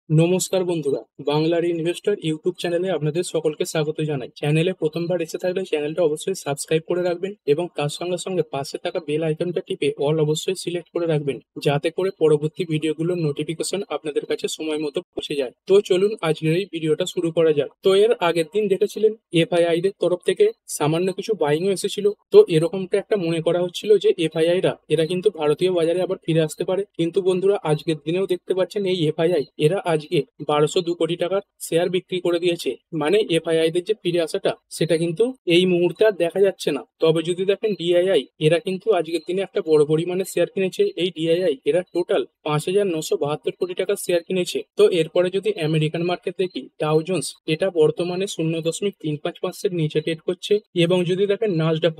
নমস্কার বন্ধুরা, বাংলার ইনভেস্টর ইউটিউব চ্যানেলে আপনাদের সকলকে স্বাগত জানাই। চ্যানেলে প্রথমবার এসে থাকলে চ্যানেলটা অবশ্যই সাবস্ক্রাইব করে রাখবেন এবং তার সঙ্গে সঙ্গে পাশে থাকা বেল আইকনটা টিপে অল অবশ্যই সিলেক্ট করে রাখবেন, যাতে করে পরবর্তী ভিডিওগুলোর নোটিফিকেশন আপনাদের কাছে সময় মতো পৌঁছে যায়। তো চলুন আজকের এই ভিডিওটা শুরু করা যাক। তো এর আগের দিন দেখেছিলেন এফআইআই দের তরফ থেকে সামান্য কিছু বাইংও এসেছিল। তো এরকমটা একটা মনে করা হচ্ছিল যে এফআইআই এরা কিন্তু ভারতীয় বাজারে আবার ফিরে আসতে পারে, কিন্তু বন্ধুরা আজকের দিনেও দেখতে পাচ্ছেন এই এফআইআই এরা আজকে 1202 কোটি টাকার শেয়ার বিক্রি করে দিয়েছে। মানে এফআইআই দের যে ফিরে আসাটা সেটা কিন্তু এই মুহূর্তে আর দেখা যাচ্ছে না। তবে যদি দেখেন ডিআইআই এরা কিন্তু আজকের দিনে একটা বড় পরিমাণে শেয়ার কিনেছে। এই ডিআইআই এরা টোটাল 5,972 কোটি টাকার শেয়ার কিনেছে। তো এরপরে যদি আমেরিকান মার্কেট দেখি, ডাও জোন্স এটা বর্তমানে 0.35% নিচে ট্রেড করছে। এবং যদি দেখেন নাসডাক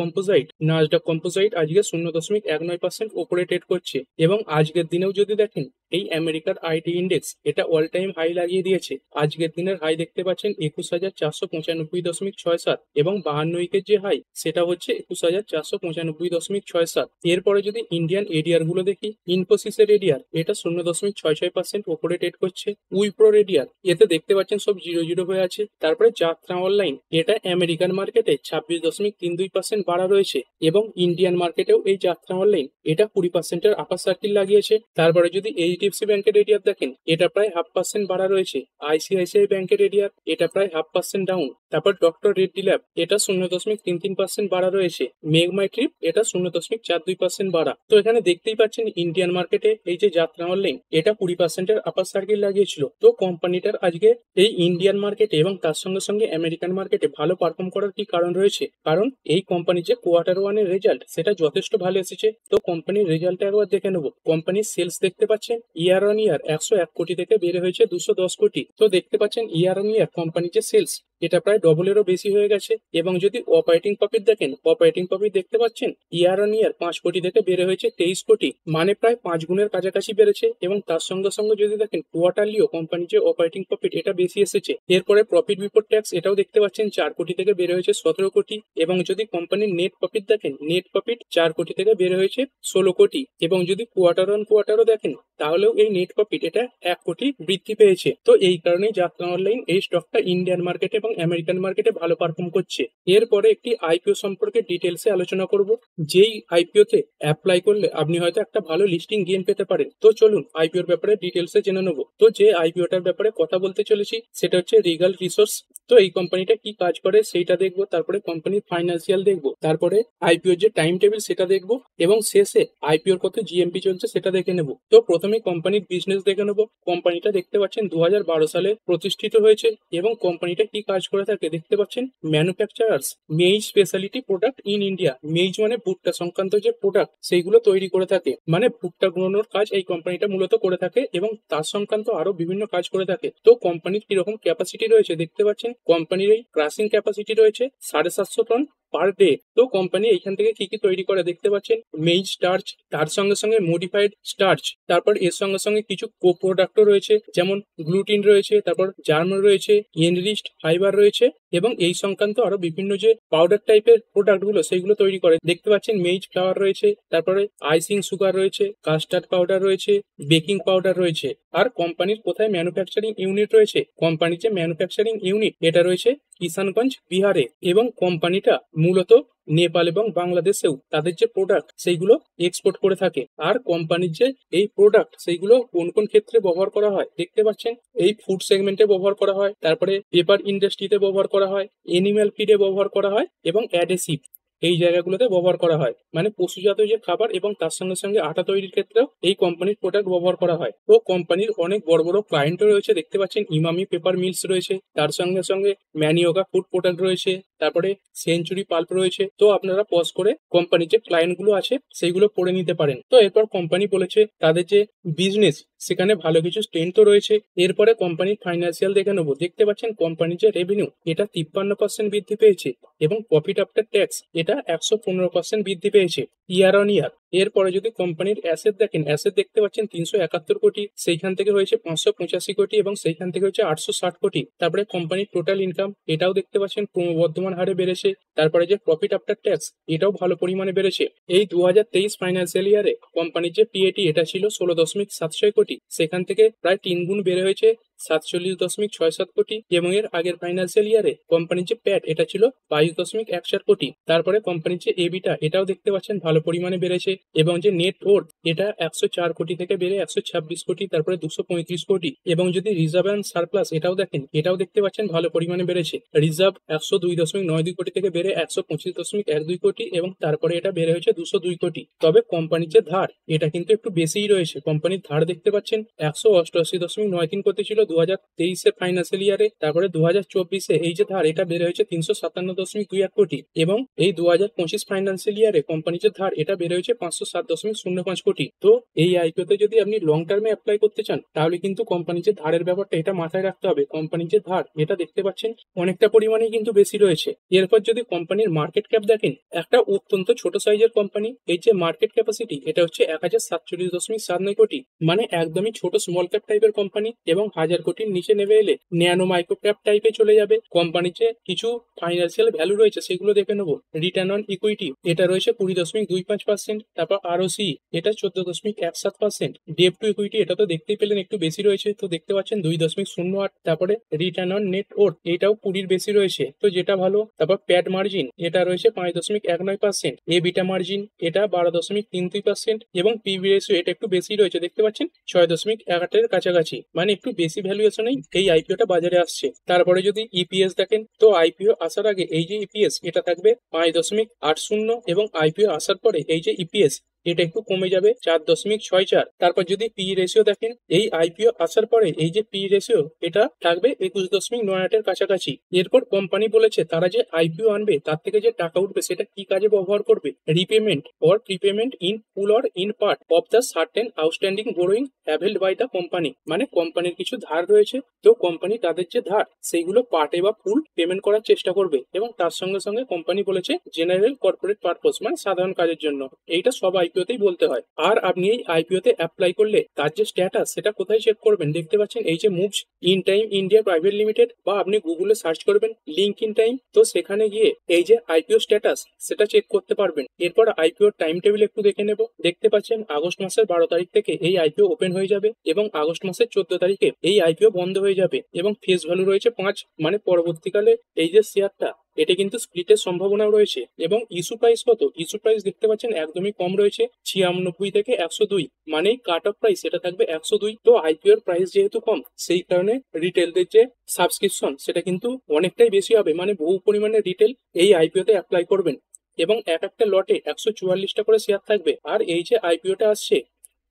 কম্পোজাইট আজকে 0.19% ওপরে ট্রেড করছে। এবং আজকের দিনেও যদি দেখেন এই আমেরিকার আইটি ইন্ডেক্স এটা অল টাইম হাই লাগিয়ে দিয়েছে। আজকের দিনের হাই দেখতে পাচ্ছেন 21,495.67 এবং 52 উইকের যে হাই সেটা হচ্ছে 21,495.67। এরপরে যদি ইন্ডিয়ান এডিআর গুলো দেখি, ইনফোসিসের এডিআর এটা 0.66% ওপরে ট্রেড করছে। উইপ্রোর এডিআর এতে দেখতে পাচ্ছেন সব জিরো জিরো হয়ে আছে। তারপরে যাত্রা অনলাইন এটা আমেরিকান মার্কেটে 26.32% বাড়া রয়েছে এবং ইন্ডিয়ান মার্কেটেও এই যাত্রা অনলাইন এটা 20%-এর আপার সার্কিল লাগিয়েছে। তারপরে যদি এইচডিএফসি ব্যাংকের এডিআর দেখেন এটা প্রায় 0.5% বাড়া রয়েছে। আইসিআইসিআই ব্যাংকের এডিআর এটা প্রায় 0.5% ডাউন। তারপর ডক্টর রেড্ডি ল্যাব এটা 0.33% বাড়া রয়েছে। মেঘমাই ট্রিপ এটা 0.42% বাড়া। তো এখানে দেখতেই পাচ্ছেন ইন্ডিয়ান মার্কেটে এই যে যাত্রা অনলাইন এটা 20%-এর আপার সার্কিল লাগিয়েছিল। তো কোম্পানিটার আজকে এই ইন্ডিয়ান মার্কেটে এবং তার সঙ্গে সঙ্গে আমেরিকান মার্কেটে ভালো পারফর্ম করার কি কারণ রয়েছে? কারণ এই কোম্পানির যে কোয়ার্টার ওয়ানের রেজাল্ট সেটা যথেষ্ট ভালো এসেছে। তো কোম্পানির রেজাল্ট একবার দেখে নেবো। কোম্পানির সেলস দেখতে পাচ্ছেন ইয়ার অন ইয়ার 101 কোটি থেকে বেড়ে হয়েছে 210 কোটি। তো দেখতে পাচ্ছেন ইয়ার অন ইয়ার কোম্পানির যে সেলস এটা প্রায় ডবলেরও বেশি হয়ে গেছে। এবং যদি অপারেটিং প্রফিট দেখেন, অপারেটিং প্রফিট দেখতে পাচ্ছেন ইয়ার অন ইয়ার 5 কোটি থেকে বেড়ে হয়েছে 23 কোটি, মানে প্রায় 5 গুণের কাছাকাছি বেড়েছে। এবং তার সঙ্গে সঙ্গে যদি দেখেন কোয়ার্টারলিও কোম্পানির যে অপারেটিং প্রফিট এটা বেশি এসেছে। এরপরে প্রফিট বিফোর ট্যাক্স এটাও দেখতে পাচ্ছেন 4 কোটি থেকে বেড়ে হয়েছে 17 কোটি। এবং যদি কোম্পানির নেট প্রফিট দেখেন, নেট প্রফিট 4 কোটি থেকে বেড়ে হয়েছে 16 কোটি। এবং যদি কোয়ার্টার অন কোয়ার্টারও দেখেন তাহলেও এই নেট প্রফিট এটা 1 কোটি বৃদ্ধি পেয়েছে। তো এই কারণেই যাত্রা অনলাইন এই স্টকটা ইন্ডিয়ান মার্কেট এবং আমেরিকান মার্কেটে ভালো পারফর্ম করছে। এরপরে একটি আইপিও সম্পর্কে ডিটেলসে আলোচনা করব, যেই আইপিও তে অ্যাপ্লাই করলে আপনি হয়তো একটা ভালো লিস্টিং গেইন পেতে পারেন। তো চলুন আইপিওর ব্যাপারে ডিটেলসে জেনে নেব। তো যে আইপিওটার ব্যাপারে কথা বলতে চলেছি সেটা হচ্ছে রিগাল রিসোর্স। তো এই কোম্পানিটা কি কাজ করে সেইটা দেখবো, তারপরে কোম্পানির ফাইন্যান্সিয়াল দেখবো, তারপরে আইপিওর যে টাইম টেবিল সেটা দেখবো এবং শেষে আইপিওর কত জিএমপি চলছে সেটা দেখে নেব। তো প্রথমে কোম্পানির বিজনেস দেখে নেব। কোম্পানিটা দেখতে পাচ্ছেন 2012 সালে প্রতিষ্ঠিত হয়েছে এবং কোম্পানিটা কি কাজ করে থাকে দেখতে পাচ্ছেন manufacturers maids speciality product in India. Maids মানে ভুট্টা সংক্রান্ত যে প্রোডাক্ট সেইগুলো তৈরি করে থাকে, মানে ভুট্টা গুঁড়োনোর কাজ এই কোম্পানিটা মূলত করে থাকে এবং তার সংক্রান্ত আরো বিভিন্ন কাজ করে থাকে। তো কোম্পানির কিরকম ক্যাপাসিটি রয়েছে দেখতে পাচ্ছেন, কোম্পানির এই ক্রাশিং ক্যাপাসিটি রয়েছে 750 টন পার ডে। তো কোম্পানি এইখান থেকে কি কি তৈরি করে দেখতে পাচ্ছেন, মেইজ স্টার্চ, তার সঙ্গে সঙ্গে মডিফাইড স্টার্চ, তারপর এর সঙ্গে সঙ্গে কিছু কো প্রোডাক্টও রয়েছে যেমন গ্লুটিন রয়েছে, তারপর জার্ম রয়েছে, এনরিচড ফাইবার রয়েছে এবং এই সংক্রান্ত আরো বিভিন্ন যে পাউডার টাইপের প্রোডাক্ট গুলো সেইগুলো তৈরি করে দেখতে পাচ্ছেন। মেইজ ফ্লাওয়ার রয়েছে, তারপরে আইসিং সুগার রয়েছে, কাস্টার্ড পাউডার রয়েছে, বেকিং পাউডার রয়েছে। আর কোম্পানির কোথায় ম্যানুফ্যাকচারিং ইউনিট রয়েছে, কোম্পানির যে ম্যানুফ্যাকচারিং ইউনিট এটা রয়েছে কিষানগঞ্জ বিহারে। এবং কোম্পানিটা মূলত নেপাল এবং বাংলাদেশেও তাদের যে প্রোডাক্ট সেইগুলো এক্সপোর্ট করে থাকে। আর কোম্পানির যে এই প্রোডাক্ট সেইগুলো কোন কোন ক্ষেত্রে ব্যবহার করা হয় দেখতে পাচ্ছেন, এই ফুড সেগমেন্টে ব্যবহার করা হয়, তারপরে পেপার ইন্ডাস্ট্রিতে ব্যবহার করা হয়, এনিম্যাল ফিডে ব্যবহার করা হয় এবং অ্যাডেসিভ এই জায়গাগুলোতে ব্যবহার করা হয়, মানে পশুজাত যে খাবার এবং তার সঙ্গে সঙ্গে আটা তৈরির ক্ষেত্রেও এই কোম্পানির প্রোডাক্ট ব্যবহার করা হয়। তো কোম্পানির অনেক বড় বড় ক্লায়েন্টও রয়েছে দেখতে পাচ্ছেন, ইমামি পেপার মিলস রয়েছে, তার সঙ্গে সঙ্গে ম্যানিওকা ফুড প্রোডাক্ট রয়েছে, তারপরে সেঞ্চুরি পাল্প রয়েছে। তো আপনারা পজ করে কোম্পানির যে ক্লায়েন্ট গুলো আছে সেইগুলো পড়ে নিতে পারেন। তো এরপর কোম্পানি বলেছে তাদের যে বিজনেস সেখানে ভালো কিছু স্ট্রেংথ রয়েছে। এরপরে কোম্পানির ফাইন্যান্সিয়াল দেখে নেবো। দেখতে পাচ্ছেন কোম্পানির যে রেভিনিউ এটা 53% বৃদ্ধি পেয়েছে এবং প্রফিট আফটার ট্যাক্স এটা 115% বৃদ্ধি পেয়েছে ইয়ার অন ইয়ার। এরপরে যদি কোম্পানির অ্যাসেট দেখেন, অ্যাসেট দেখতে পাচ্ছেন 371 কোটি, সেইখান থেকে হয়েছে 585 কোটি এবং সেইখান থেকে হচ্ছে 860 কোটি। তারপরে কোম্পানির টোটাল ইনকাম এটাও দেখতে পাচ্ছেন ক্রমবর্ধমান হারে বেড়েছে। তারপরে যে প্রফিট আফটার ট্যাক্স এটাও ভালো পরিমাণে বেড়েছে। এই 2023 ফাইন্যান্সিয়াল ইয়ারে কোম্পানির যে পিএটি এটা ছিল 16.76 কোটি, সেখান থেকে প্রায় 3 গুণ বেড়ে হয়েছে 47.67 কোটি, এবং এর আগের ফাইন্যান্সিয়াল ইয়ারে কোম্পানির যে প্যাট এটা ছিল 22.14 কোটি। তারপরে কোম্পানির যে এবিটা এটাও দেখতে পাচ্ছেন ভালো পরিমাণে বেড়েছে, এবং যে নেট ওর্থ এটা 104 কোটি থেকে বেড়ে 126 কোটি, তারপরে 235 কোটি। এবং যদি রিজার্ভ অ্যান্ড সারপ্লাস এটাও দেখেন, এটাও দেখতে পাচ্ছেন ভালো পরিমাণে বেড়েছে। রিজার্ভ 102.92 কোটি থেকে বেড়ে 125.12 কোটি, এবং তারপরে এটা বেড়ে হয়েছে 202 কোটি। তবে কোম্পানির যে ধার এটা কিন্তু একটু বেশিই রয়েছে। কোম্পানির ধার দেখতে পাচ্ছেন 188.93 কোটি ছিল 2023-এর ফাইন্যান্সিয়াল ইয়ারে, তারপরে 2024-এ এই যে ধার এটা বেড়ে হয়েছে 357.21 কোটি, এবং এই 2025 ফাইন্যান্সিয়াল ইয়ারে কোম্পানির যে ধার এটা বেড়ে হয়েছে 507.05 কোটি। তো এই আইপিওতে যদি আপনি লং টার্মে অ্যাপ্লাই করতে চান তাহলে কিন্তু কোম্পানির যে ধারের ব্যাপারটা এটা মাথায় রাখতে হবে। কোম্পানির যে ধার এটা দেখতে পাচ্ছেন অনেকটা পরিমাণেই কিন্তু বেশি রয়েছে। এরপর যদি কোম্পানির মার্কেট ক্যাপ দেখেন, একটা অত্যন্ত ছোট সাইজের কোম্পানি, এই যে মার্কেট ক্যাপাসিটি এটা হচ্ছে 1047.79 কোটি, মানে একদমই ছোট স্মল ক্যাপ টাইপের কোম্পানি, এবং 1000 কোটির নিচে নেমে এলে ন্যানো মাইক্রো ক্যাপ টাইপে চলে যাবে। কোম্পানির যে কিছু ফাইন্যান্সিয়াল ভ্যালু রয়েছে সেগুলো দেখে নেবো। রিটার্ন অন ইকুইটি এটা রয়েছে 20.25%, তারপর আরওসি এটা 14.17%, ডেট টু ইকুইটি এটা তো দেখতেই পেলেন একটু বেশি রয়েছে, তো দেখতে পাচ্ছেন 2.08, তারপরে রিটার্ন অন নেট ওর্থ এটাও 20-র বেশি রয়েছে, তো যেটা ভালো। তারপর প্যাড মার্জিন এটা রয়েছে 5.19%, এবিটা মার্জিন এটা 12.32%, এবং পিবি রেশিও এটা একটু বেশি রয়েছে, দেখতে পাচ্ছেন 6.1 কাছাকাছি, মানে একটু বেশি ভ্যালুয়েশনেই এই আইপিওটা বাজারে আসছে। তারপরে যদি ইপিএস দেখেন, তো আইপিও আসার আগে এই যে ইপিএস এটা থাকবে 5.80, এবং আইপিও আসার পরে এই যে ইপিএস এটা একটু কমে যাবে 4.64। তারপর যদি পি রেশিও দেখেন, এই আইপিও আসার পরে এই যে পি রেশিও এটা থাকবে 21.98-এর কাছাকাছি। এরপর কোম্পানি বলেছে তারা যে আইপিও আনবে তার থেকে যে টাকা উঠবে সেটা কি কাজে ব্যবহার করবে, repayment or prepayment in full or in part of the certain outstanding borrowing availed by the company. মানে কোম্পানির কিছু ধার রয়েছে, তো কোম্পানি তাদের যে ধার সেইগুলো পার্টে বা ফুল পেমেন্ট করার চেষ্টা করবে, এবং তার সঙ্গে সঙ্গে কোম্পানি বলেছে জেনারেল কর্পোরেট পারপোজ মানে সাধারণ কাজের জন্য। এইটা সব আইপিওতেই বলতে হয়। আর আপনি এই আইপিওতে অ্যাপ্লাই করলে তার যে স্ট্যাটাস সেটা কোথায় চেক করবেন, দেখতে পাচ্ছেন এই যে moves in time India private limited, বা আপনি গুগলে সার্চ করবেন লিঙ্ক ইন টাইম, তো সেখানে গিয়ে এই যে আইপিও স্ট্যাটাস সেটা চেক করতে পারবেন। এরপর আইপিও টাইম টেবিল একটু দেখে নেব। দেখতে পাচ্ছেন আগস্ট মাসের 12 তারিখ থেকে এই আইপিও ওপেন হয়ে যাবে, এবং আগস্ট মাসের 14 তারিখে এই আইপিও বন্ধ হয়ে যাবে, এবং ফেস ভ্যালু রয়েছে 5, মানে পরবর্তীকালে এই যে শেয়ারটা এটা কিন্তু স্প্লিটের সম্ভাবনাও রয়েছে। এবং ইস্যু প্রাইস কত, ইস্যু প্রাইস দেখতে পাচ্ছেন একদমই কম রয়েছে 96 থেকে 102, মানে কাট অফ প্রাইস এটা থাকবে 102। তো আইপিওর প্রাইস যেহেতু কম সেই কারণে রিটেলদের যে সাবস্ক্রিপশন সেটা কিন্তু অনেকটাই বেশি হবে, মানে বহু পরিমাণে রিটেল এই আইপিওতে অ্যাপ্লাই করবেন, এবং এক একটা লটে 144টা করে শেয়ার থাকবে। আর এই যে আইপিওটা আসছে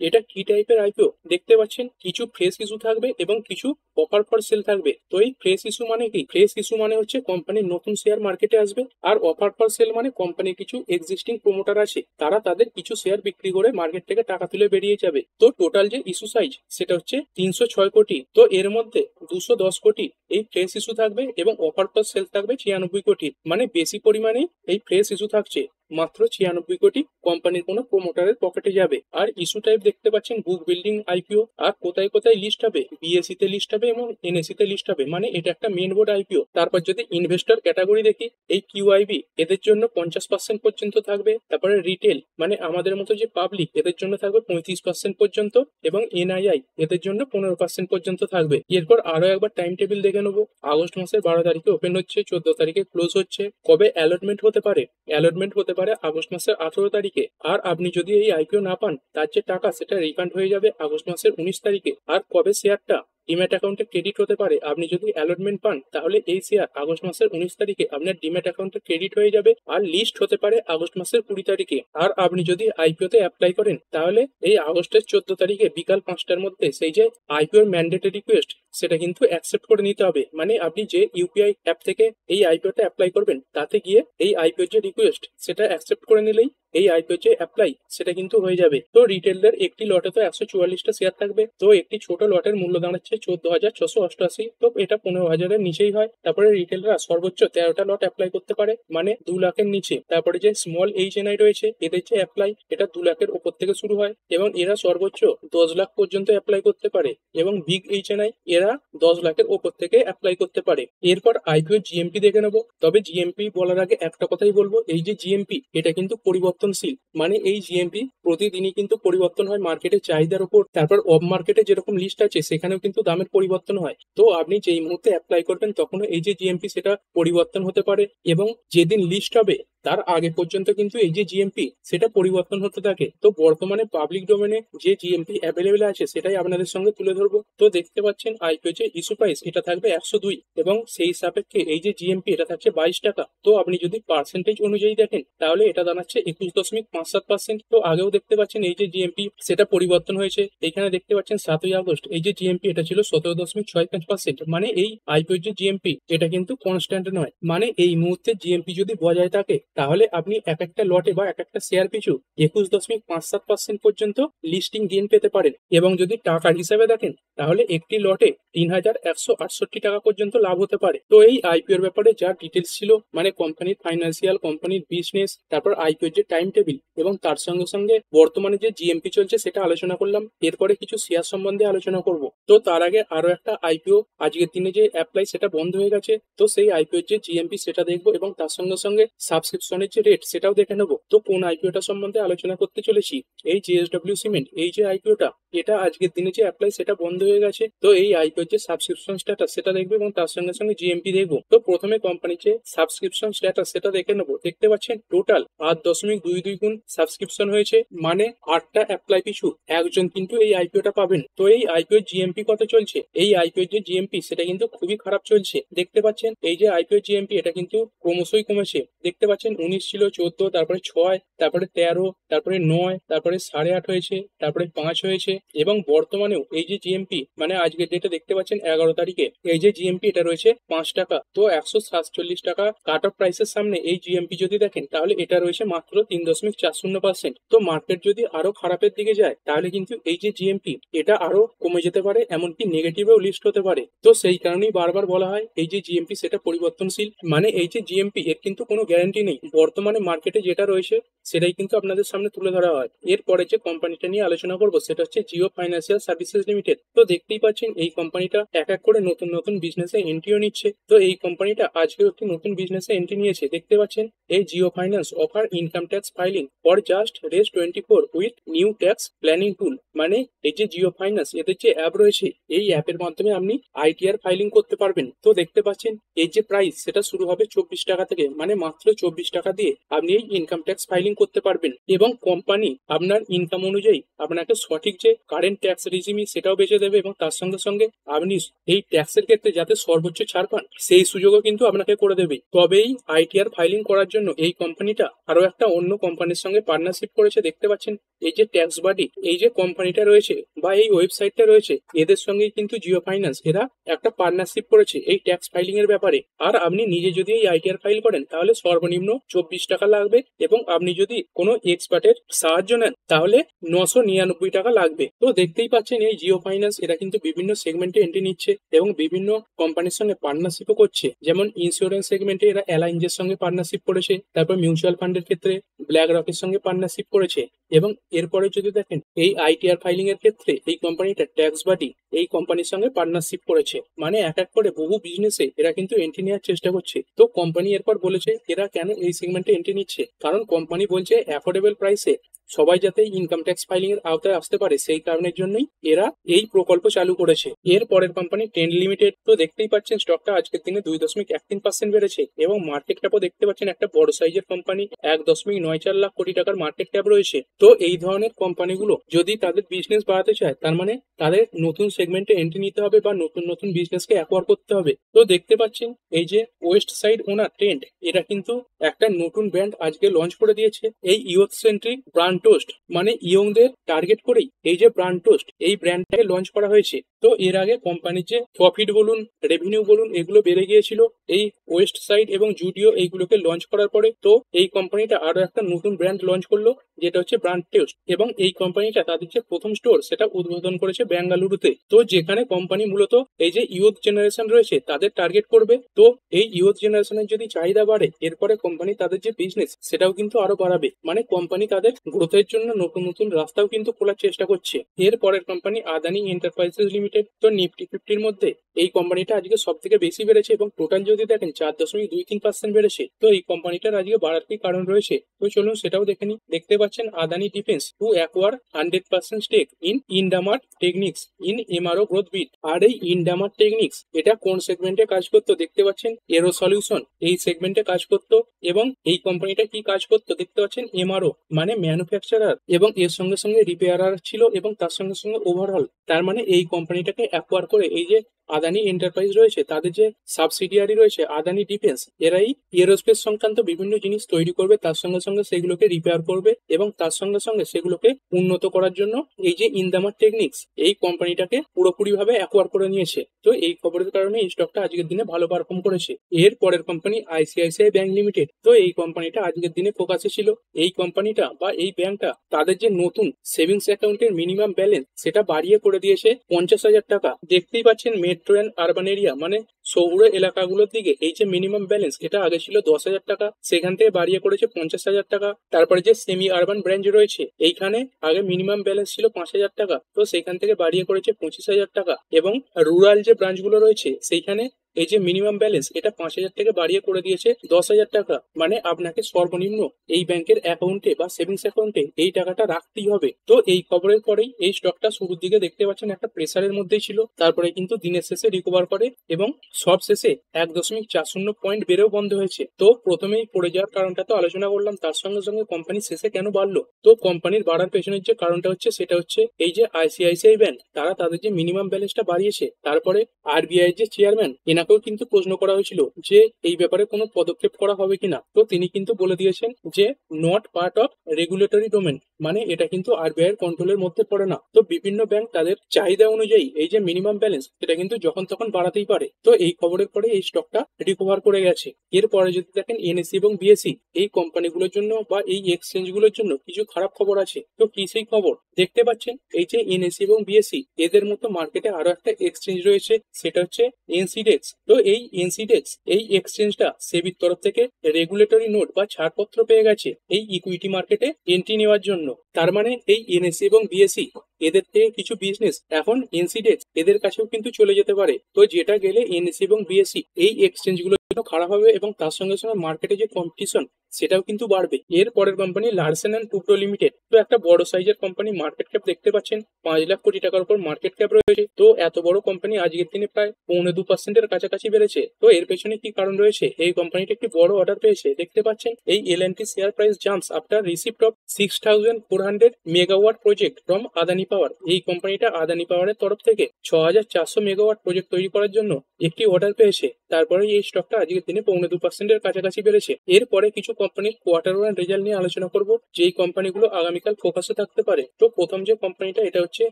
এটা কি টাইপের আইপিও দেখতে পাচ্ছেন, কিছু ফ্রেশ ইস্যু থাকবে এবং কিছু অফার ফর সেল থাকবে। তো এই ফ্রেশ ইস্যু মানে কি, ফ্রেশ ইস্যু মানে হচ্ছে কোম্পানির নতুন শেয়ার মার্কেটে আসবে, আর অফার ফর সেল মানে কোম্পানির কিছু এক্সিস্টিং প্রমোটার আছে তারা তাদের কিছু শেয়ার বিক্রি করে মার্কেট থেকে টাকা তুলে বেরিয়ে যাবে। তো টোটাল যে ইস্যু সাইজ সেটা হচ্ছে 306 কোটি, তো এর মধ্যে 210 কোটি এই ফ্রেশ ইস্যু থাকবে, এবং অফার ফর সেল থাকবে 96 কোটি, মানে বেশি পরিমাণে এই ফ্রেশ ইস্যু থাকছে। মাত্র 96 কোটি কোম্পানির কোনো প্রমোটারের পকেটে যাবে। আর ইস্যু টাইপ দেখতে পাচ্ছেন বুক বিল্ডিং আইপিও, আর কোথায় কোথায় লিস্ট হবে, বিএসসি তে লিস্ট হবে এবং এনএসসি তে লিস্ট হবে, মানে এটা একটা মেন বোর্ড আইপিও। তারপর যদি ইনভেস্টর ক্যাটাগরি দেখি, এই কিউআইবি এদের জন্য 50% পর্যন্ত থাকবে, তারপরে রিটেল মানে আমাদের মতো যে পাবলিক এদের জন্য থাকবে 35% পর্যন্ত, এবং এনআইআই এদের জন্য 15% পর্যন্ত থাকবে। এরপর আরো একবার টাইম টেবিল দেখে নেবো। আগস্ট মাসের 12 তারিখে ওপেন হচ্ছে, 14 তারিখে ক্লোজ হচ্ছে। কবে অ্যালটমেন্ট হতে পারে, অ্যালটমেন্ট হতে পারে আগস্ট মাসের 18 তারিখে। আর আপনি যদি এই আইপিও না পান তার যে টাকা সেটা রিফান্ড হয়ে যাবে আগস্ট মাসের 19 তারিখে। আর কবে শেয়ারটা ডিম্যাট অ্যাকাউন্টে ক্রেডিট হতে পারে, আপনি যদি অ্যালটমেন্ট পান তাহলে এই শেয়ার আগস্ট মাসের 19 তারিখে আপনার ডিম্যাট অ্যাকাউন্টে ক্রেডিট হয়ে যাবে, আর লিস্ট হতে পারে আগস্ট মাসের 20 তারিখে। আর আপনি যদি আইপিওতে অ্যাপ্লাই করেন তাহলে এই আগস্টের 14 তারিখে বিকাল 5টার মধ্যে সেই যে আইপিওর ম্যান্ডেটরি রিকোয়েস্ট সেটা কিন্তু অ্যাকসেপ্ট করে নিতে হবে। মানে আপনি যে ইউপিআই অ্যাপ থেকে এই আইপিওতে অ্যাপ্লাই করবেন তাতে গিয়ে এই আইপিওর যে রিকোয়েস্ট সেটা অ্যাকসেপ্ট করে নিলেই এই আইপিও যে অ্যাপ্লাই সেটা কিন্তু হয়ে যাবে। তো রিটেলদের একটি লটে তো 144টা শেয়ার থাকবে, তো একটি ছোট লটের মূল্য দাঁড়াচ্ছে 14,688, তো এটা 15,000-এর নিচেই হয়। তারপরে রিটেলরা সর্বোচ্চ 13টা লট অ্যাপ্লাই করতে পারে, মানে 2 লাখের নিচে। তারপরে যে স্মল এইচএনআই রয়েছে এদের যে অ্যাপ্লাই এটা 2 লাখের উপর থেকে শুরু হয়, এবং এরা সর্বোচ্চ 10 লাখ পর্যন্ত অ্যাপ্লাই করতে পারে, এবং বিগ এইচএনআই এরা 10 লাখের উপর থেকে অ্যাপ্লাই করতে পারে। এরপর আইপিও জিএমপি দেখে নেবো। তবে জিএমপি বলার আগে একটা কথাই বলবো, এই যে জিএমপি এটা কিন্তু পরিবর্তনশীল, মানে এই জিএমপি প্রতিদিনই কিন্তু পরিবর্তন হয় মার্কেটের চাহিদার উপর। তারপর অফ মার্কেটে যেরকম লিস্ট আছে সেখানেও কিন্তু দামের পরিবর্তন হয়। তো আপনি যেই মুহূর্তে অ্যাপ্লাই করবেন তখনও এই যে জিএমপি সেটা পরিবর্তন হতে পারে, এবং যেদিন লিস্ট হবে তার আগে পর্যন্ত কিন্তু এই যে জিএমপি সেটা পরিবর্তন হতে থাকে। তো বর্তমানে পাবলিক ডোমেনে যে জিএমপি অ্যাভেলেবেল আছে সেটাই আপনাদের সঙ্গে তুলে ধরবো। তো দেখতে পাচ্ছেন আইপিও যে ইস্যু প্রাইস এটা থাকবে 102, এবং সেই সাপেক্ষে এই যে জিএমপি এটা থাকছে 22 টাকা। তো আপনি যদি পার্সেন্টেজ অনুযায়ী দেখেন তাহলে এটা দাঁড়াচ্ছে 21.57%। তো আগেও দেখতে পাচ্ছেন এই যে জিএমপি সেটা পরিবর্তন হয়েছে। এখানে দেখতে পাচ্ছেন 7ই আগস্ট এই যে জিএমপি এটা ছিল 17.65%। মানে এই আইপিও যে জিএমপি এটা কিন্তু কনস্ট্যান্ট নয়, মানে এই মুহূর্তে জিএমপি যদি বজায় থাকে তাহলে আপনি এক একটা লটে বা এক একটা শেয়ার পিছু 21.57% পর্যন্ত লিস্টিং গেইন পেতে পারেন। এবং যদি টাকার হিসাবে দেখেন তাহলে একটি লটে 3,168 টাকা পর্যন্ত লাভ হতে পারে। তো এই আইপিওর ব্যাপারে যা ডিটেলস ছিল, মানে কোম্পানির ফাইন্যান্সিয়াল, কোম্পানির বিজনেস, তারপর আইপিওর যে টাইম টেবিল এবং তার সঙ্গে সঙ্গে বর্তমানে যে জিএমপি চলছে সেটা আলোচনা করলাম। এরপরে কিছু শেয়ার সম্বন্ধে আলোচনা করব। তো তার আগে আরো একটা আইপিও আজকের দিনে যে অ্যাপ্লাই সেটা বন্ধ হয়ে গেছে, তো সেই আইপিওর যে জিএমপি সেটা দেখবো এবং তার সঙ্গে সঙ্গে সাবস্ক্রিপশনের যে রেট সেটাও দেখে নেবো। তো কোন আইপিওটা সম্বন্ধে আলোচনা করতে চলেছি, এই জেএসডব্লিউ সিমেন্ট এই যে আইপিওটা এটা আজকের দিনে যে অ্যাপ্লাই সেটা বন্ধ হয়ে গেছে। তো এই আইপিওর যে সাবস্ক্রিপশন স্ট্যাটাস সেটা দেখবো এবং তার সঙ্গে সঙ্গে জিএমপি দেখবো। তো প্রথমে কোম্পানির যে সাবস্ক্রিপশন স্ট্যাটাস সেটা দেখে নেবো। দেখতে পাচ্ছেন টোটাল 8.22 গুণ সাবস্ক্রিপশন হয়েছে, মানে 8টা অ্যাপ্লাই পিছু একজন কিন্তু এই আইপিওটা পাবেন। তো এই আইপিও জিএমপি কত চলছে, এই আইপিও যে জিএমপি সেটা কিন্তু খুবই খারাপ চলছে। দেখতে পাচ্ছেন এই যে আইপিও জিএমপি এটা কিন্তু ক্রমশই কমেছে। দেখতে পাচ্ছেন 19 ছিল, 14, তারপরে 6, তারপরে 13, তারপরে 9, তারপরে 8.5 হয়েছে, তারপরে 5 হয়েছে, এবং বর্তমানেও এই যে জিএমপি মানে আজকের ডেটে দেখতে পাচ্ছেন 11 তারিখে এই যে জিএমপি এটা রয়েছে 5 টাকা। তো 147 টাকা কাট অফ প্রাইসের সামনে এই জিএমপি যদি দেখেন তাহলে এটা রয়েছে মাত্র 3.40%। তো মার্কেট যদি আরো খারাপের দিকে যায় তাহলে কিন্তু এই যে জিএমপি এটা আরো কমে যেতে পারে, এমনকি নেগেটিভেও লিস্ট হতে পারে। তো সেই কারণেই বারবার বলা হয় এই যে জিএমপি সেটা পরিবর্তনশীল, মানে এই যে জিএমপি এর কিন্তু কোনো গ্যারান্টি নেই। বর্তমানে মার্কেটে যেটা রয়েছে সেটাই কিন্তু আপনাদের সামনে তুলে ধরা হয়। এরপরে যে কোম্পানিটা নিয়ে আলোচনা করবো সেটা হচ্ছে জিও ফাইন্যান্সিয়াল সার্ভিসেস লিমিটেড। তো দেখতেই পাচ্ছেন এই কোম্পানিটা এক এক করে নতুন নতুন বিজনেসে এন্ট্রিও নিচ্ছে। তো এই কোম্পানিটা আজকেও একটি নতুন বিজনেসে এন্ট্রি নিয়েছে। দেখতে পাচ্ছেন এই Jio finance offer income tax filing for just Rs 24 with new tax planning tool. মানে এই যে জিও ফাইন্যান্স এদের যে অ্যাপ রয়েছে এই অ্যাপের মাধ্যমে আপনি আইটিআর ফাইলিং করতে পারবেন। তো দেখতে পাচ্ছেন এই যে প্রাইস সেটা শুরু হবে 24 টাকা থেকে, মানে মাত্র 24 টাকা দিয়ে আপনি এই ইনকাম ট্যাক্স ফাইলিং করতে পারবেন। এবং কোম্পানি আপনার ইনকাম অনুযায়ী আপনাকে সঠিক যে কারেন্ট ট্যাক্স রেজিমি সেটাও বেঁচে দেবে, এবং তার সঙ্গে সঙ্গে আপনি এই ট্যাক্সের ক্ষেত্রে যাতে সর্বোচ্চ ছাড় পান সেই সুযোগও কিন্তু আপনাকে করে দেবে। তবেই আইটিআর ফাইলিং করার জন্য এই কোম্পানিটা আরো একটা অন্য কোম্পানির সঙ্গে পার্টনারশিপ করেছে। দেখতে পাচ্ছেন এই যে ট্যাক্স বাডি এই যে কোম্পানিটা রয়েছে বা এই ওয়েবসাইটটা রয়েছে এদের সঙ্গেই কিন্তু জিও ফাইন্যান্স এরা একটা পার্টনারশিপ করেছে এই ট্যাক্স ফাইলিং এর ব্যাপারে। আর আপনি নিজে যদি এই আইটিআর ফাইল করেন তাহলে সর্বনিম্ন 24 টাকা লাগবে, এবং আপনি যদি কোনো এক্সপার্টের সাহায্য নেন তাহলে 999 টাকা লাগবে। তো দেখতেই পাচ্ছেন এই জিও ফাইন্যান্স এরা কিন্তু বিভিন্ন সেগমেন্টে এন্ট্রি নিচ্ছে এবং বিভিন্ন কোম্পানির সঙ্গে পার্টনারশিপও করছে। যেমন ইন্স্যুরেন্স সেগমেন্টে এরা অ্যালায়েন্সের সঙ্গে পার্টনারশিপ করেছে, তারপর মিউচুয়াল ফান্ডের ক্ষেত্রে ব্ল্যাক রকের সঙ্গে পার্টনারশিপ করেছে। এবং এরপরে যদি দেখেন এই আইটিআর ফাইলিং এর ক্ষেত্রে এই কোম্পানিটা ট্যাক্স বাডি এই কোম্পানির সঙ্গে পার্টনারশিপ করেছে। মানে এক এক করে বহু বিজনেসে এরা কিন্তু এন্ট্রি নেওয়ার চেষ্টা করছে। তো কোম্পানি এরপর বলেছে এরা কেন এই সেগমেন্টে এন্ট্রি নিচ্ছে, কারণ কোম্পানি বলছে অ্যাফোর্ডেবল প্রাইসে সবাই যাতে ইনকাম ট্যাক্স ফাইলিং এর আওতায় আসতে পারে, সেই কারণের জন্যই এরা এই প্রকল্প চালু করেছে। এর পরের কোম্পানি টেন্ড লিমিটেড। তো দেখতেই পাচ্ছেন স্টকটা আজকের দিনে 2.13% বেড়েছে, এবং মার্কেট ক্যাপও দেখতে পাচ্ছেন একটা বড় সাইজের কোম্পানি 1.94 লাখ কোটি টাকার মার্কেট ক্যাপ রয়েছে। তো এই ধরনের কোম্পানিগুলো যদি তাদের বিজনেস বাড়াতে চায় তার মানে তাদের নতুন সেগমেন্টে এন্ট্রি নিতে হবে বা নতুন নতুন বিজনেসকে অ্যাকোয়ার করতে হবে। তো দেখতে পাচ্ছেন এই যে ওয়েস্ট সাইড ওনার ট্রেন্ড এরা কিন্তু একটা নতুন ব্র্যান্ড আজকে লঞ্চ করে দিয়েছে, এই ইয়ুথ সেন্ট্রিক ব্রান্ড টোস্ট। মানে ইয়ংদের টার্গেট করেই এই যে ব্রান্ড টোস্ট এই ব্র্যান্ডটাকে লঞ্চ করা হয়েছে। তো এর আগে কোম্পানির যে প্রফিট বলুন, রেভিনিউ বলুন, এগুলো বেড়ে গিয়েছিল এই ওয়েস্ট সাইড এবং জুডিও এইগুলোকে লঞ্চ করার পরে। তো এই কোম্পানিটা আরো একটা নতুন ব্র্যান্ড লঞ্চ করলো যেটা হচ্ছে ব্রান্ড টোস্ট, এবং এই কোম্পানিটা তাদের যে প্রথম স্টোর সেটা উদ্বোধন করেছে বেঙ্গালুরুতে। তো যেখানে কোম্পানি মূলত এই যে ইয়ুথ জেনারেশন রয়েছে তাদের টার্গেট করবে। তো এই ইয়ুথ জেনারেশনের যদি চাহিদা বাড়ে এরপরে কোম্পানি তাদের যে বিজনেস সেটাও কিন্তু আরো বাড়াবে। মানে কোম্পানি তাদের গ্রোথের জন্য নতুন নতুন রাস্তাও কিন্তু খোলার চেষ্টা করছে। এর পরের কোম্পানি আদানি এন্টারপ্রাইজেস লিমিটেড। তো নিফটি 50-র মধ্যে এই কোম্পানিটা আজকে সব থেকে বেশি বেড়েছে, এবং টোটাল যদি দেখেন 4.23% বেড়েছে। তো এই কোম্পানিটার আজকে বাড়ার কি কারণ রয়েছে, তো চলুন সেটাও দেখে নিই। দেখতে পাচ্ছেন Adani Adani Defense to acquire 100% stake in Indamar Techniques in MRO growth bid। আর এই ইন্ডামার টেকনিক্স এটা কোন সেগমেন্টে কাজ করতো দেখতে পাচ্ছেন, এরো সলিউশন এই সেগমেন্টে কাজ করতো। এবং এই কোম্পানিটা কি কাজ করতো দেখতে পাচ্ছেন, এমআরও মানে ম্যানুফ্যাকচারার, এবং এর সঙ্গে সঙ্গে রিপেয়ারার ছিল, এবং তার সঙ্গে সঙ্গে ওভারঅল। তার মানে এই কোম্পানিটাকে অ্যাকোয়ার করে এই যে আদানি এন্টারপ্রাইজ রয়েছে, তাদের যে সাবসিডিয়ারি রয়েছে আদানি ডিফেন্স, এরাই এরোস্পেস সংক্রান্ত বিভিন্ন জিনিস তৈরি করবে, তার সঙ্গে সঙ্গে সেগুলোকে রিপেয়ার করবে, এবং তার সঙ্গে সঙ্গে সেগুলোকে উন্নত করার জন্য এই যে ইন্দামার টেকনিক্স এই কোম্পানিটাকে পুরোপুরিভাবে অ্যাকোয়ার করে নিয়েছে। তো এই খবরের কারণে এই স্টকটা আজকের দিনে ভালো পারফর্ম করেছে। এর পরের কোম্পানি আইসিআইসিআই ব্যাংক লিমিটেড। তো এই কোম্পানিটা আজকের দিনে ফোকাসে ছিল। এই কোম্পানিটা বা এই ব্যাংকটা তাদের যে নতুন সেভিংস অ্যাকাউন্টের মিনিমাম ব্যালেন্স সেটা বাড়িয়ে করে দিয়েছে 50,000 টাকা। দেখতেই পাচ্ছেন মেট্রো অ্যান্ড আরবান এরিয়া মানে শহুর এলাকাগুলোর দিকে এই যে মিনিমাম ব্যালেন্স এটা আগে ছিল 10,000 টাকা, সেখান থেকে বাড়িয়ে করেছে 50,000 টাকা। তারপরে যে সেমি আরবান ব্রাঞ্চ রয়েছে এইখানে আগে মিনিমাম ব্যালেন্স ছিল 5,000 টাকা, তো সেখান থেকে বাড়িয়ে করেছে 25,000 টাকা। এবং রুরাল যে ব্রাঞ্চগুলো রয়েছে সেইখানে এই যে মিনিমাম ব্যালেন্স এটা 5,000 থেকে বাড়িয়ে করে দিয়েছে 10,000 টাকা। মানে আপনাকে সর্বনিম্ন এই ব্যাংকের অ্যাকাউন্টে বা সেভিংস অ্যাকাউন্টে এই টাকাটা রাখতেই হবে। তো এই খবরের পরেই এই স্টকটা শুরুর দিকে দেখতে পাচ্ছেন একটা প্রেসারের মধ্যেই ছিল, তারপরে কিন্তু দিনের শেষে রিকভার করে এবং সব শেষে 1.40 পয়েন্ট বেড়েও বন্ধ হয়েছে। তো প্রথমেই পড়ে যাওয়ার কারণটা তো আলোচনা করলাম, তার সঙ্গে সঙ্গে কোম্পানি শেষে কেন বাড়লো। তো কোম্পানির বাড়ার পেছনের যে কারণটা হচ্ছে সেটা হচ্ছে এই যে আইসিআইসিআই ব্যাংক তারা তাদের যে মিনিমাম ব্যালেন্সটা বাড়িয়েছে। তারপরে আরবিআই এর যে চেয়ারম্যান এনাকেও কিন্তু প্রশ্ন করা হয়েছিল যে এই ব্যাপারে কোনো পদক্ষেপ করা হবে কিনা, তো তিনি কিন্তু বলে দিয়েছেন যে not part of regulatory domain, মানে এটা কিন্তু আরবিআই এর কন্ট্রোলের মধ্যে পড়ে না। তো বিভিন্ন ব্যাংক তাদের চাহিদা অনুযায়ী এই যে মিনিমাম ব্যালেন্স এটা কিন্তু যখন তখন বাড়াতেই পারে। তো এই খবরের পরে এই স্টকটা রিকভার করে গেছে। এরপরে যদি দেখেন এনএসসি এবং বিএসসি এই কোম্পানিগুলোর জন্য বা এই এক্সচেঞ্জ গুলোর জন্য কিছু খারাপ খবর আছে। তো কি সেই খবর দেখতে পাচ্ছেন, এই যে এনএসসি এবং বিএসসি এদের মতো মার্কেটে আরো একটা এক্সচেঞ্জ রয়েছে সেটা হচ্ছে এনসিডেক্স। তো এই এনসিডেক্স এই এক্সচেঞ্জটা সেবির তরফ থেকে রেগুলেটরি নোট বা ছাড়পত্র পেয়ে গেছে এই ইকুইটি মার্কেটে এন্ট্রি নেওয়ার জন্য। তার মানে এই এনএসসি এবং বিএসসি এদের থেকে কিছু বিজনেস এখন এনসিডেক্স এদের কাছেও কিন্তু চলে যেতে পারে। তো যেটা গেলে এনএসসি এবং বিএসসি এই এক্সচেঞ্জ গুলো খারাপ হবে এবং তার সঙ্গে সঙ্গে মার্কেটে যে কম্পিটিশন সেটাও কিন্তু বাড়বে। এর পরের company Larsen and Toubro limited. তো একটা বড় সাইজের কোম্পানি, মার্কেট ক্যাপ দেখতে পাচ্ছেন 5 লাখ কোটি টাকার উপর মার্কেট ক্যাপ রয়েছে। তো এত বড় কোম্পানি আজকের দিনে প্রায় 2.25% কাছাকাছি বেড়েছে। তো এর পেছনে কি কারণ রয়েছে, এই কোম্পানিটা একটি বড় অর্ডার পেয়েছে দেখতে পাচ্ছেন। এই LNT share price jumps after receipt of 6,400 megawatt project from Adani power. এই কোম্পানিটা আদানি পাওয়ারের তরফ থেকে 6,400 মেগাওয়াট প্রজেক্ট তৈরি করার জন্য একটি অর্ডার পেয়েছে। তারপরে এই স্টকটা আজকের দিনে 2.25% কাছাকাছি বেড়েছে। এরপরে কিছু কোম্পানির কোয়ার্টার ওয়ান রেজাল্ট নিয়ে আলোচনা করব, যেই কোম্পানিগুলো আগামীকাল ফোকাসে থাকতে পারে। তো প্রথম যে কোম্পানিটা এটা হচ্ছে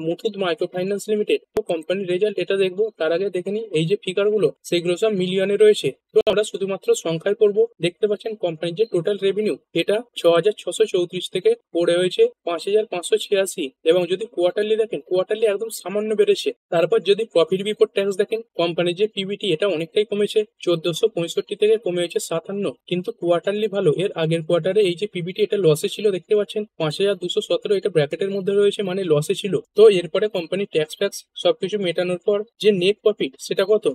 মুথুট মাইক্রো ফাইন্যান্স লিমিটেড। তো কোম্পানির রেজাল্ট এটা দেখবো, তার আগে দেখে নিই এই যে ফিগার গুলো সেগুলো সব মিলিয়নে রয়েছে। তো আমরা শুধুমাত্র সংখ্যায় পড়বো। দেখতে পাচ্ছেন কোম্পানির যে টোটাল রেভিনিউ এটা 6,634 থেকে পড়ে হয়েছে 5,586, এবং যদি কোয়ার্টারলি দেখেন কোয়ার্টারলি একদম সামান্য বেড়েছে। তারপর যদি প্রফিট বিফোর ট্যাক্স দেখেন কোম্পানির যে পিবিটি এটা অনেকটাই কমেছে, 1465 থেকে কমে হয়েছে 57, কিন্তু কোয়ার্টারলি ভালো। এর আগের কোয়ার্টারে এই যে পিবিটি এটা লসে ছিল দেখতে পাচ্ছেন 5,217, এটা ব্র্যাকেটের মধ্যে রয়েছে মানে লসে ছিল। তো এরপরে কোম্পানি ট্যাক্স ফ্যাক্স সবকিছু মেটানোর পর যে নেট প্রফিট সেটা কত,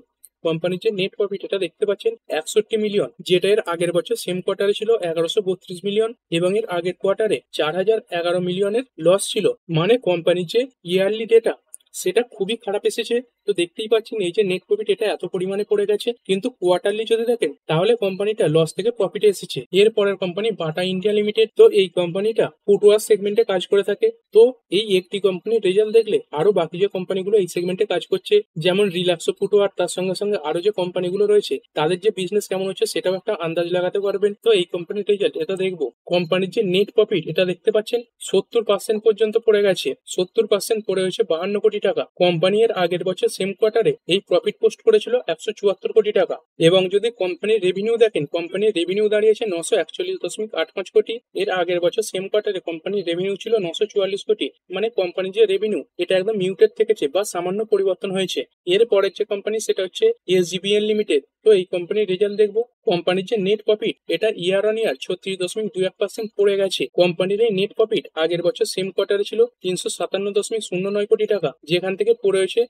কোম্পানির যে নেট প্রফিট এটা দেখতে পাচ্ছেন 61 মিলিয়ন, যেটা এর আগের বছর সেম কোয়ার্টারে ছিল 1132 মিলিয়ন, এবং এর আগের কোয়ার্টারে 4,011 মিলিয়নের লস ছিল। মানে কোম্পানির যে ইয়ারলি ডেটা সেটা খুবই খারাপ এসেছে। তো দেখতেই পাচ্ছেন এই যে নেট প্রফিট এটা এত পরিমাণে পড়ে গেছে, কিন্তু কোয়ার্টারলি যদি দেখেন তাহলে কোম্পানিটা লস থেকে প্রফিটে এসেছে। এর পরের কোম্পানি বাটা ইন্ডিয়া লিমিটেড। তো এই কোম্পানিটা ফুটওয়ার সেগমেন্টে কাজ করে থাকে। তো এই একটি কোম্পানির রেজাল্ট দেখলে আরো বাকি যে কোম্পানিগুলো এই সেগমেন্টে কাজ করছে যেমন রিল্যাক্সো ফুটওয়ার, তার সঙ্গে সঙ্গে আরো যে কোম্পানিগুলো রয়েছে তাদের যে বিজনেস কেমন হচ্ছে সেটাও একটা আন্দাজ লাগাতে পারবেন। তো এই কোম্পানির রেজাল্ট এটা দেখবো। কোম্পানির যে নেট প্রফিট এটা দেখতে পাচ্ছেন 70% পর্যন্ত পড়ে গেছে, 70% পড়ে হয়েছে 52 কোটি টাকা। কোম্পানি এর আগের বছর সেম কোয়ার্টারে এই প্রফিট পোস্ট করেছিল 174 কোটি টাকা। এবং যদি কোম্পানির রেভিনিউ দেখেন কোম্পানির রেভিনিউ দাঁড়িয়েছে 941.85 কোটি। এর আগের বছর সেম কোয়ার্টারে কোম্পানির রেভিনিউ ছিল 944 কোটি। মানে কোম্পানির যে রেভিনিউ এটা একদম মিউটেড থেকেছে বা সামান্য পরিবর্তন হয়েছে। এর পরের যে কোম্পানি সেটা হচ্ছে এসজিবিএন লিমিটেড। তো এই কোম্পানির রেজাল্ট দেখবো। কোম্পানির যে নেট প্রফিট এটা ইয়ার অন ইয়ার 36.21% পড়ে গেছে। কোম্পানির এই নেট প্রফিট আগের বছর সেম কোয়ার্টারে ছিল 357.09 কোটি টাকা, যেখান থেকে পড়ে হয়েছে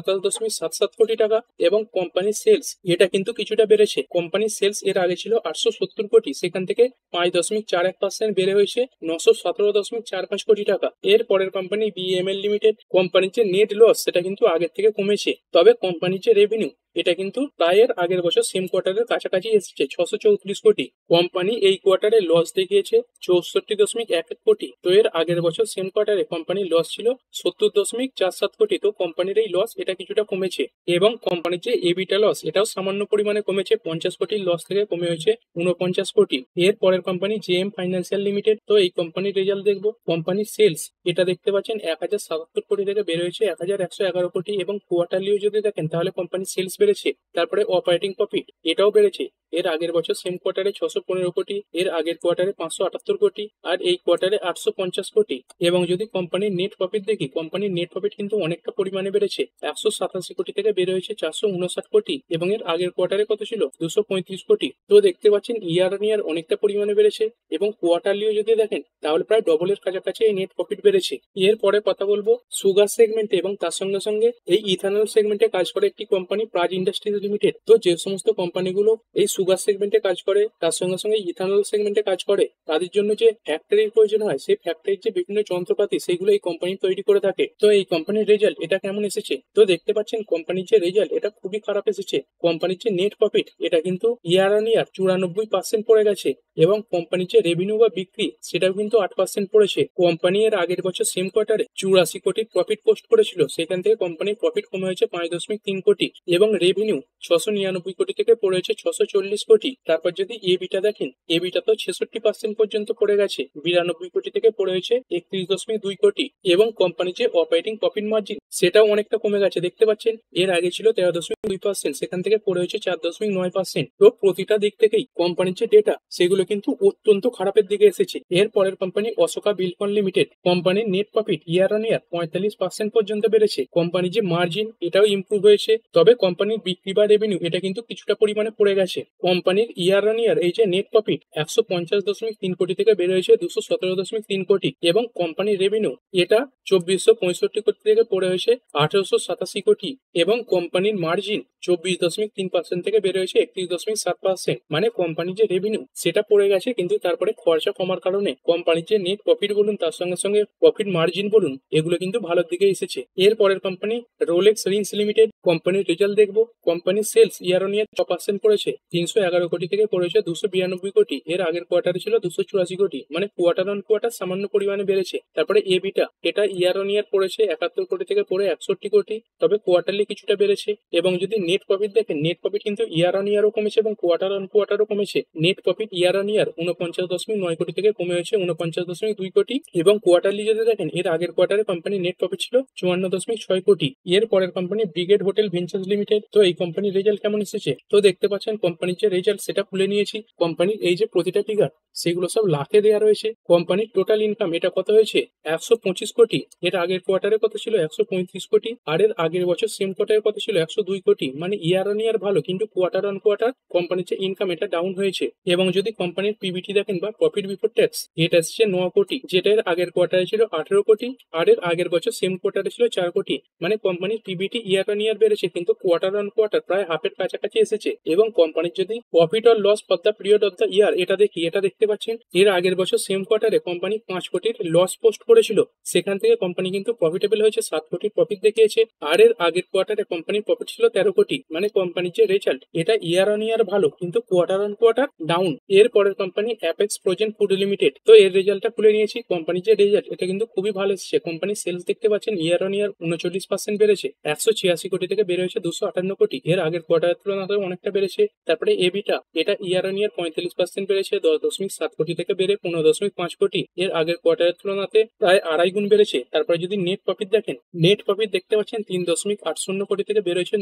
27.77 কোটি টাকা। এবং কোম্পানির সেলস এটা কিন্তু কিছুটা বেড়েছে। কোম্পানির সেলস এর আগে ছিল 870 কোটি, সেখান থেকে 5.41% বেড়ে হয়েছে 917.45 কোটি টাকা। এর পরের কোম্পানি বিএমএল লিমিটেড। কোম্পানির যে নেট লস সেটা কিন্তু আগের থেকে কমেছে, তবে কোম্পানির যে রেভিনিউ এটা কিন্তু প্রায় এর আগের বছর সেম কোয়ার্টারের কাছাকাছি এসেছে 634 কোটি। কোম্পানি এই কোয়ার্টারে লস দেখিয়েছে 64.11 কোটি। তো এর আগের বছর সেম কোয়ার্টারে কোম্পানির লস ছিল 70.47 কোটি। তো কোম্পানির এই লস এটা কিছুটা কমেছে। এবং কোম্পানির যে এবিটা লস এটাও সামান্য পরিমাণে কমেছে, 50 কোটির লস থেকে কমে হয়েছে 49 কোটি। এর পরের কোম্পানি জেএম ফাইন্যান্সিয়াল লিমিটেড। তো এই কোম্পানির রেজাল্ট দেখবো। কোম্পানির সেলস এটা দেখতে পাচ্ছেন 1077 কোটি থেকে বের হয়েছে 1111 কোটি। এবং কোয়ার্টারলিও যদি দেখেন তাহলে কোম্পানির সেলস বেড়েছে। তারপরে অপারেটিং প্রফিট এটাও বেড়েছে। এর আগের বছর সেম কোয়ার্টারে 615 কোটি, এর আগের কোয়ার্টারে 578 কোটি, আর এই কোয়ার্টারে 850 কোটি। এবং যদি কোম্পানির নেট প্রফিট দেখি, কোম্পানির নেট প্রফিট কিন্তু অনেকটা পরিমাণে বেড়েছে, 187 কোটি থেকে বের হয়েছে 459 কোটি। এবং এর আগের কোয়ার্টারে কত ছিল, 235 কোটি। তো দেখতে পাচ্ছেন ইয়ার অন ইয়ার অনেকটা পরিমাণে বেড়েছে। এবং কোয়ার্টারলিও যদি দেখেন তাহলে প্রায় ডবলের কাছাকাছি এই নেট প্রফিট বেড়েছে। এর পরে কথা বলবো সুগার সেগমেন্টে এবং তার সঙ্গে সঙ্গে এই ইথানল সেগমেন্টে কাজ করে একটি কোম্পানি প্রাজ ইন্ডাস্ট্রিজ লিমিটেড। তো যে সমস্ত কোম্পানিগুলো এই সুগার সেগমেন্টে কাজ করে, তার সঙ্গে সঙ্গে ইথানল সেগমেন্টে কাজ করে, তাদের জন্য যে ফ্যাক্টরির প্রয়োজন হয়, সেই ফ্যাক্টরির যে বিভিন্ন যন্ত্রপাতি সেগুলো এই কোম্পানি তৈরি করে থাকে। তো এই কোম্পানির রেজাল্ট এটা কেমন এসেছে, তো দেখতে পাচ্ছেন কোম্পানির যে রেজাল্ট এটা খুবই খারাপ এসেছে। কোম্পানির যে নেট প্রফিট এটা কিন্তু ইয়ার অন ইয়ার 94% পড়ে গেছে। এবং কোম্পানির যে রেভিনিউ বা বিক্রি সেটাও কিন্তু 8% পড়েছে। কোম্পানি এর আগের বছর সেম কোয়ার্টারে 84 কোটির প্রফিট পোস্ট করেছিল, সেখান থেকে কোম্পানির প্রফিট কমে হয়েছে 5.3 কোটি। এবং রেভিনিউ 699 কোটি থেকে পড়ে হয়েছে 640 কোটি। তারপর যদি এবিটা দেখেন, এবিটা তো 66% পর্যন্ত পড়ে গেছে, 92 কোটি থেকে পড়ে হয়েছে 31.2 কোটি। এবং কোম্পানির যে অপারেটিং প্রফিট মার্জিন সেটাও অনেকটা কমে গেছে, দেখতে পাচ্ছেন এর আগে ছিল 13.2%, সেখান থেকে পড়ে হয়েছে 4.9%। তো প্রতিটা দিক থেকেই কোম্পানির যে ডেটা সেগুলো কিন্তু অত্যন্ত খারাপের দিকে এসেছে। এর পরের কোম্পানি অশোকা বিলকন লিমিটেড। কোম্পানির নেট প্রফিট ইয়ার অন ইয়ার 45% পর্যন্ত বেড়েছে। কোম্পানির যে মার্জিন এটাও ইমপ্রুভ হয়েছে, তবে কোম্পানির বিক্রি বা রেভিনিউ এটা কিন্তু কিছুটা পরিমাণে পড়ে গেছে। কোম্পানির ইয়ার অন ইয়ার এই যে নেট প্রফিট 150.3 কোটি থেকে বের হয়েছে 217.3 কোটি। এবং কোম্পানির রেভিনিউ এটা 2465 কোটি থেকে পড়ে হয়েছে 1887 কোটি। এবং কোম্পানির মার্জিন 24.3% থেকে বের হয়েছে 31.7%। মানে কোম্পানির যে রেভিনিউ সেটা পড়ে গেছে, কিন্তু তারপরে খরচা কমার কারণে কোম্পানির যে নেট প্রফিট বলুন তার সঙ্গে সঙ্গে প্রফিট মার্জিন বলুন এগুলো কিন্তু ভালোর দিকে এসেছে। এর পরের কোম্পানি রোলেক্স রিংস লিমিটেড। কোম্পানির রেজাল্ট দেখবো। কোম্পানির সেলস ইয়ার অন ইয়ার 6% পড়েছে, 311 কোটি থেকে পড়েছে 292 কোটি। এর আগের কোয়ার্টারে ছিল 284 কোটি, মানে কোয়ার্টার অন কোয়ার্টার সামান্য পরিমাণে বেড়েছে। তারপরে এবিটা এটা ইয়ার অন ইয়ার পড়েছে 71 কোটি থেকে পড়ে 61 কোটি, তবে কোয়ার্টারলি কিছুটা বেড়েছে। এবং যদি নেট প্রফিট দেখেন, নেট প্রফিট কিন্তু ইয়ার অন ইয়ারও কমেছে এবং কোয়ার্টার অন কোয়ার্টারও কমেছে। নেট প্রফিট ইয়ার অন ইয়ার 49.9 কোটি থেকে কমে হয়েছে 49.2 কোটি। এবং কোয়ার্টারলি যদি দেখেন, এর আগের কোয়ার্টারে কোম্পানির নেট প্রফিট ছিল 54.6 কোটি। এর পরের company brigade hotel ventures limited. তো এই কোম্পানির রেজাল্ট কেমন এসেছে, তো দেখতে পাচ্ছেন কোম্পানির যে রেজাল্ট সেটা খুলে নিয়েছি। কোম্পানির এই যে প্রতিটা ফিগার সেগুলো সব লাখে দেওয়া রয়েছে। কোম্পানির টোটাল ইনকাম এটা কত হয়েছে, 125 কোটি। এর আগের কোয়ার্টারে কত ছিল, 135 কোটি। আর এর আগের বছর সেম কোয়ার্টারে কত ছিল, 102 কোটি। মানে ইয়ার অন ইয়ার ভালো, কিন্তু কোয়ার্টার অন কোয়ার্টার কোম্পানির যে ইনকাম এটা ডাউন হয়েছে। এবং যদি কোম্পানির পিবিটি দেখেন বা প্রফিট বিফোর ট্যাক্স, এটা এসেছে 9 কোটি, যেটা এর আগের কোয়ার্টারে ছিল 18 কোটি। আর এর আগের বছর সেম কোয়ার্টারে ছিল 4 কোটি। মানে কোম্পানির পিবিটি ইয়ার অন ইয়ার বেড়েছে, কিন্তু কোয়ার্টার অন কোয়ার্টার প্রায় হাফের কাছাকাছি এসেছে। এবং কোম্পানির যদি profit or loss for the period of the year এটা দেখি, এটা দেখতে পাচ্ছেন এর আগের বছর সেম কোয়ার্টারে কোম্পানি 5 কোটির লস পোস্ট করেছিল, সেখান থেকে কোম্পানি কিন্তু প্রফিটেবল হয়েছে, 7 কোটির প্রফিট দেখিয়েছে। আর এর আগের কোয়ার্টারে কোম্পানির প্রফিট ছিল 13 কোটি। মানে কোম্পানির যে রেজাল্ট এটা ইয়ার অন ইয়ার ভালো, কিন্তু কোয়ার্টার অন কোয়ার্টার ডাউন। এর পরের company apex frozen food limited. তো এর রেজাল্টটা খুলে নিয়েছি। কোম্পানির যে রেজাল্ট এটা কিন্তু খুবই ভালো এসেছে। কোম্পানির সেলস দেখতে পাচ্ছেন ইয়ার অন ইয়ার 39% বেড়েছে, 186 কোটি থেকে বেড়ে হয়েছে 258 কোটি। এর আগের কোয়ার্টারের তুলনায় অনেকটা বেড়েছে। তারপরে এবিটা এটা ইয়ার অন ইয়ার 45% বেড়েছে, 10.7 কোটি থেকে বেড়ে 15.5 কোটি। এর আগের কোয়ার্টারের তুলনাতে প্রায় 2.5 গুণ বেড়েছে। তারপরে যদি নেট প্রফিট দেখেন, নেট প্রফিট দেখতে পাচ্ছেন 3.80 কোটি থেকে বেড়েছে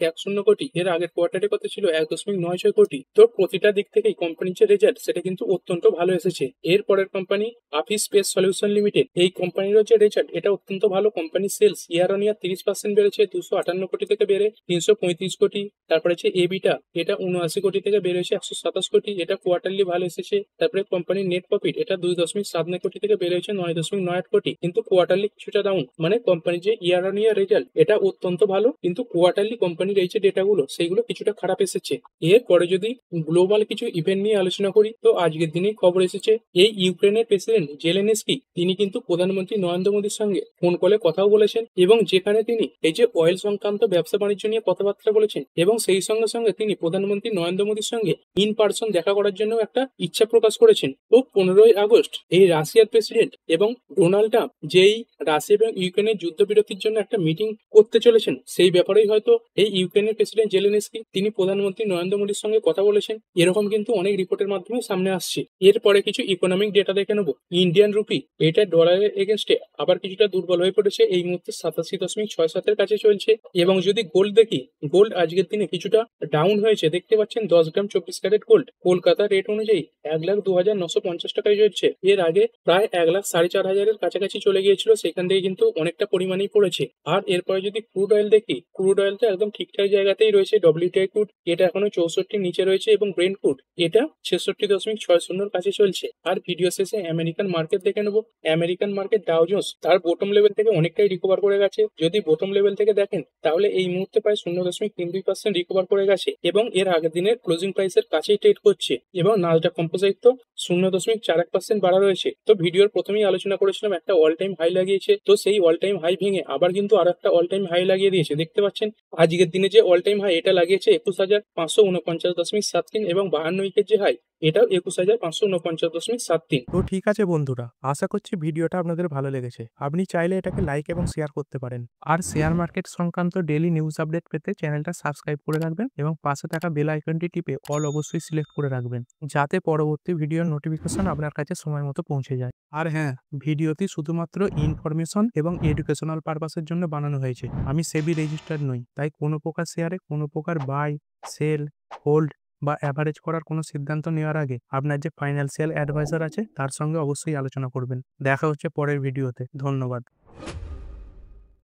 1.10 কোটি, এর আগের কোয়ার্টারে কত ছিল 1.96 কোটি। তো প্রতিটা দিক থেকেই কোম্পানির যে রেজাল্ট সেটা কিন্তু অত্যন্ত ভালো এসেছে। এর পরের company office space solution limited, এই কোম্পানির যে রেজাল্ট এটা অত্যন্ত ভালো। কোম্পানির সেলস ইয়ার অন ইয়ার 30% বেড়েছে, 258 কোটি থেকে বেড়ে 335 কোটি। তারপরে হচ্ছে এবিটা, এটা 79 কোটি থেকে বেড়েছে 127 কোটি, এটা কোয়ার্টারলি ভালো এসেছে। তারপরে কোম্পানির নেট প্রফিট, এটা 2.79 কোটি থেকে বেড়েছে 9.98 কোটি, কিন্তু কোয়ার্টারলি কিছুটা ডাউন। মানে কোম্পানির যে ইয়ার অন ইয়ার রেজাল্ট এটা অত্যন্ত ভালো, কিন্তু কোয়ার্টারলি কোম্পানির এই যে ডেটাগুলো সেইগুলো কিছুটা খারাপ এসেছে। এরপরে যদি গ্লোবাল কিছু ইভেন্ট নিয়ে আলোচনা করি, তো আজকের দিনেই খবর এসেছে এই ইউক্রেনের প্রেসিডেন্ট জেলেনস্কি তিনি কিন্তু প্রধানমন্ত্রী নরেন্দ্র মোদীর সঙ্গে ফোন কলে কথাও বলেছেন, এবং যেখানে তিনি এই যে অয়েল সংক্রান্ত ব্যবসা বাণিজ্য নিয়ে কথাবার্তা বলেছেন, এবং সেই সঙ্গে সঙ্গে তিনি প্রধানমন্ত্রী নরেন্দ্র মোদীর সঙ্গে ইন পার্সন দেখা করার জন্য একটা ইচ্ছা প্রকাশ করেছেন। তো 15ই আগস্ট এই রাশিয়ার প্রেসিডেন্ট এবং ডোনাল্ড ট্রাম্প যেই রাশিয়া এবং ইউক্রেনের যুদ্ধবিরতির জন্য একটা মিটিং করতে চলেছেন, সেই ব্যাপারেই হয়তো এই ইউক্রেনের প্রেসিডেন্ট জেলেনস্কি তিনি প্রধানমন্ত্রী নরেন্দ্র মোদীর সঙ্গে কথা বলেছেন, এরকম কিন্তু অনেক রিপোর্টের মাধ্যমে সামনে আসছে। এরপরে কিছু ইকোনমিক ডেটা দেখে নেবো। ইন্ডিয়ান রুপি এটা ডলারের এগেনস্টে আবার কিছুটা দুর্বল হয়ে পড়েছে, এই মুহূর্তে 87.67 কাছে চলছে। এবং যদি গোল্ড দেখি, গোল্ড আজকের দিনে কিছুটা ডাউন হয়েছে, দেখতে পাচ্ছেন 10 গ্রাম 24 ক্যারেট গোল্ড কলকাতা রেট অনুযায়ী 1,02,950 টাকায় চলছে। এর আগে প্রায় 1,04,500 কাছাকাছি চলে গিয়েছিল, সেখান থেকে কিন্তু অনেকটা পরিমাণেই পড়েছে। আর এরপরে যদি ক্রুড অয়েল দেখি, ক্রুড অয়েলটা একদম ঠিকঠাক জায়গাতেই রয়েছে। ডব্লিউটিআই ক্রুড এটা এখনো 64 নিচে রয়েছে, এবং ব্রেন্ট ক্রুড এটা 66.60 কাছে চলছে। আর ভিডিও শেষে আমেরিকান মার্কেট দেখে নেবো। আমেরিকান মার্কেট ডাও জোন্স তার বোটম লেভেল থেকে অনেকটাই রিকভার করে গেছে। যদি বোটম লেভেল থেকে দেখেন তাহলে এই মুহূর্তে প্রায় 0.32% রিকভার করে গেছে, এবং এর আগের দিনের ক্লোজিং প্রাইসের কাছেই ট্রেড করছে। এবং নাসডাক কম্পোজিট তো 0.41% বাড়া রয়েছে। তো ভিডিওর প্রথমেই আলোচনা করেছিলাম একটা অল টাইম হাই লাগিয়েছে, তো সেই অল টাইম হাই ভেঙে আবার কিন্তু আর একটা অল টাইম হাই লাগিয়ে দিয়েছে। দেখতে পাচ্ছেন আজকের দিনে যে অল টাইম হাই এটা লাগিয়েছে 21,549.73, এবং 52 উইকের যে হাই এটাও 21,549.73। তো ঠিক আছে বন্ধুরা, আশা করছি ভিডিওটা আপনাদের ভালো লেগেছে। আপনি চাইলে এটাকে লাইক এবং শেয়ার করতে পারেন। আর শেয়ার মার্কেট সংক্রান্ত ডেইলি নিউজ আপডেট পেতে চ্যানেলটা সাবস্ক্রাইব করে রাখবেন, এবং পাশে থাকা বেল আইকনটি টিপে অল অবশ্যই সিলেক্ট করে রাখবেন, যাতে পরবর্তী ভিডিওর নোটিফিকেশন আপনার কাছে সময় মতো পৌঁছে যায়। আর হ্যাঁ, ভিডিওটি শুধুমাত্র ইনফরমেশন এবং এডুকেশনাল পারপাসের জন্য বানানো হয়েছে। আমি সেবি রেজিস্টার্ড নই, তাই কোনো প্রকার শেয়ারে কোনো প্রকার বাই, সেল, হোল্ড বা অ্যাভারেজ করার কোনো সিদ্ধান্ত নেওয়ার আগে আপনার যে ফাইন্যান্সিয়াল অ্যাডভাইজার আছে তার সঙ্গে অবশ্যই আলোচনা করবেন। দেখা হচ্ছে পরের ভিডিওতে। ধন্যবাদ।